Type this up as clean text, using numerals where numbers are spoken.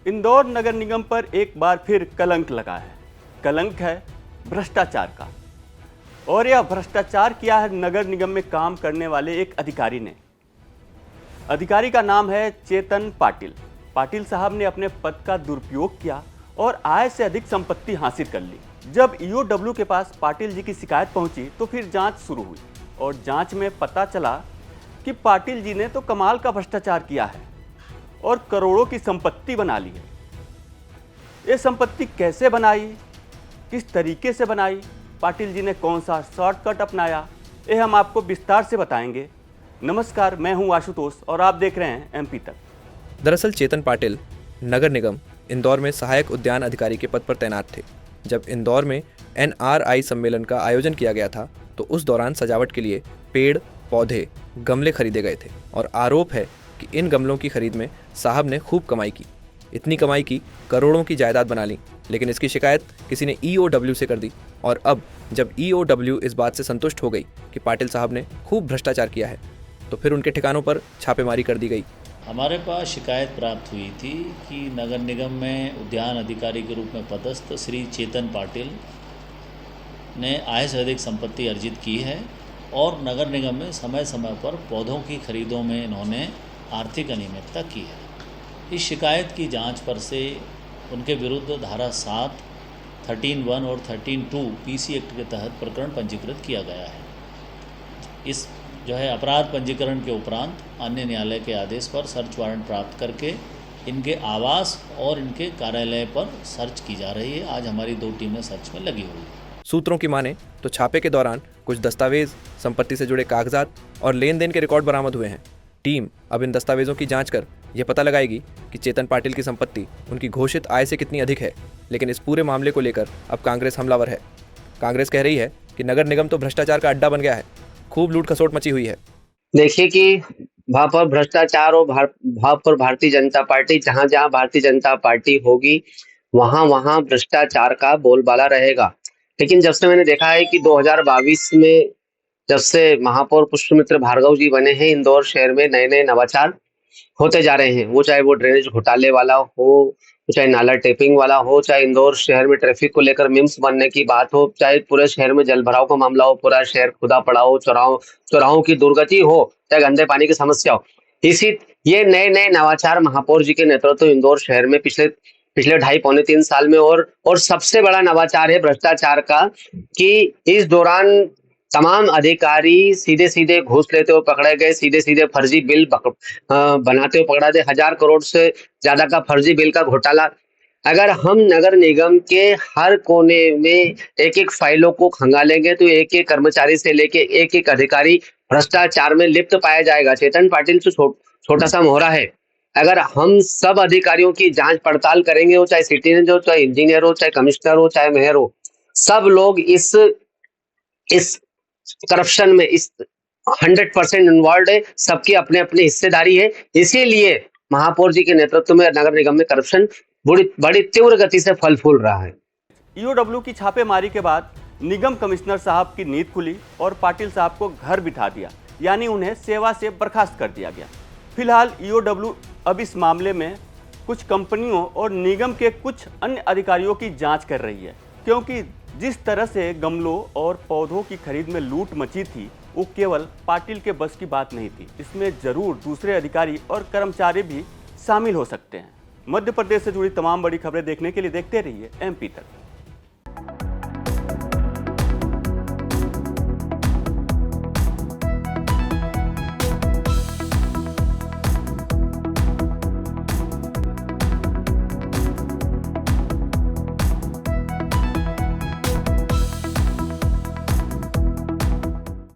इंदौर नगर निगम पर एक बार फिर कलंक लगा है। कलंक है भ्रष्टाचार का। और यह भ्रष्टाचार किया है नगर निगम में काम करने वाले एक अधिकारी ने। अधिकारी का नाम है चेतन पाटिल। पाटिल साहब ने अपने पद का दुरुपयोग किया और आय से अधिक संपत्ति हासिल कर ली। जब ईओडब्ल्यू के पास पाटिल जी की शिकायत पहुंची तो फिर जांच शुरू हुई और जांच में पता चला कि पाटिल जी ने तो कमाल का भ्रष्टाचार किया है और करोड़ों की संपत्ति बना ली है। ये संपत्ति कैसे बनाई, किस तरीके से बनाई, पाटिल जी ने कौन सा शॉर्टकट अपनाया, ये हम आपको विस्तार से बताएंगे। नमस्कार, मैं हूं आशुतोष और आप देख रहे हैं एमपी तक। दरअसल चेतन पाटिल नगर निगम इंदौर में सहायक उद्यान अधिकारी के पद पर तैनात थे। जब इंदौर में एनआरआई सम्मेलन का आयोजन किया गया था तो उस दौरान सजावट के लिए पेड़, पौधे, गमले खरीदे गए थे और आरोप है कि इन गमलों की खरीद में साहब ने खूब कमाई की। इतनी कमाई की, करोड़ों की जायदाद बना ली। लेकिन इसकी शिकायत किसी ने ईओडब्ल्यू से कर दी और अब जब ईओडब्ल्यू इस बात से संतुष्ट हो गई कि पाटिल साहब ने खूब भ्रष्टाचार किया है तो फिर उनके ठिकानों पर छापेमारी कर दी गई। हमारे पास शिकायत प्राप्त हुई थी कि नगर निगम में उद्यान अधिकारी के रूप में पदस्थ श्री चेतन पाटिल ने आय से अधिक संपत्ति अर्जित की है और नगर निगम में समय समय पर पौधों की खरीदों में इन्होंने आर्थिक अनियमितता की है। इस शिकायत की जांच पर से उनके विरुद्ध धारा 7, 13(1) और 13(2) पीसी एक्ट के तहत प्रकरण पंजीकृत किया गया है। इस अपराध पंजीकरण के उपरांत अन्य न्यायालय के आदेश पर सर्च वारंट प्राप्त करके इनके आवास और इनके कार्यालय पर सर्च की जा रही है। आज हमारी 2 टीमें सर्च में लगी हुई है। सूत्रों की माने तो छापे के दौरान कुछ दस्तावेज, संपत्ति से जुड़े कागजात और लेन देन के रिकॉर्ड बरामद हुए हैं। टीम अब इन दस्तावेजों की जांच कर यह पता लगाएगी कि चेतन पाटिल की संपत्ति उनकी घोषित आय से कितनी अधिक है। लेकिन इस पूरे मामले को लेकर अब कांग्रेस हमलावर है। कांग्रेस कह रही है कि नगर निगम तो भ्रष्टाचार का अड्डा बन गया है, खूब लूट खसोट मची हुई है। देखिए कि वहां पर भ्रष्टाचार और भाव पर भारतीय जनता पार्टी, जहां जहां भारतीय जनता पार्टी होगी वहां वहां भ्रष्टाचार का बोलबाला रहेगा। लेकिन जब से मैंने देखा है कि 2022 में जब से महापौर पुष्पमित्र भार्गव जी बने हैं, इंदौर शहर में नए नए नवाचार होते जा रहे हैं। वो चाहे वो ड्रेनेज घोटाले वाला हो, चाहे नाला टेपिंग वाला हो, चाहे इंदौर शहर में ट्रैफिक को लेकर मिम्स बनने की बात हो, चाहे पूरे शहर में जल भराव का मामला हो, पूरा शहर खुदा पड़ा हो, चौराहों की दुर्गति हो, चाहे गंदे पानी की समस्या हो। ये नए नए नवाचार महापौर जी के नेतृत्व इंदौर शहर में पिछले 2.5-3 साल में और सबसे बड़ा नवाचार है भ्रष्टाचार का कि इस दौरान तमाम अधिकारी सीधे सीधे घूस लेते हुए पकड़े गए, सीधे सीधे फर्जी बिल बनाते हुए पकड़ा गए। 1000 करोड़ से ज्यादा का फर्जी बिल का घोटाला। अगर हम नगर निगम के हर कोने में एक एक फाइलों को खंगालेंगे तो एक एक कर्मचारी से लेके एक एक अधिकारी भ्रष्टाचार में लिप्त पाया जाएगा। चेतन पाटिल तो छोटा सा मोहरा है। अगर हम सब अधिकारियों की जांच पड़ताल करेंगे, वो चाहे सिटीजन हो, चाहे इंजीनियर हो, चाहे कमिश्नर हो, चाहे मेयर हो, सब लोग इस करप्शन में इस 100% इन्वॉल्व है। सबकी अपने अपनी हिस्सेदारी है। इसीलिए महापौर जी के नेतृत्व में नगर निगम में करप्शन बड़ी तीव्र गति से फल फूल रहा है। ईओडब्ल्यू की छापेमारी के बाद निगम कमिश्नर साहब की नींद खुली और पाटिल साहब को घर बिठा दिया, यानी उन्हें सेवा से बर्खास्त कर दिया गया। फिलहाल ईओडब्ल्यू अब इस मामले में कुछ कंपनियों और निगम के कुछ अन्य अधिकारियों की जांच कर रही है, क्योंकि जिस तरह से गमलों और पौधों की खरीद में लूट मची थी वो केवल पाटिल के बस की बात नहीं थी। इसमें जरूर दूसरे अधिकारी और कर्मचारी भी शामिल हो सकते हैं। मध्य प्रदेश से जुड़ी तमाम बड़ी खबरें देखने के लिए देखते रहिए एमपी तक।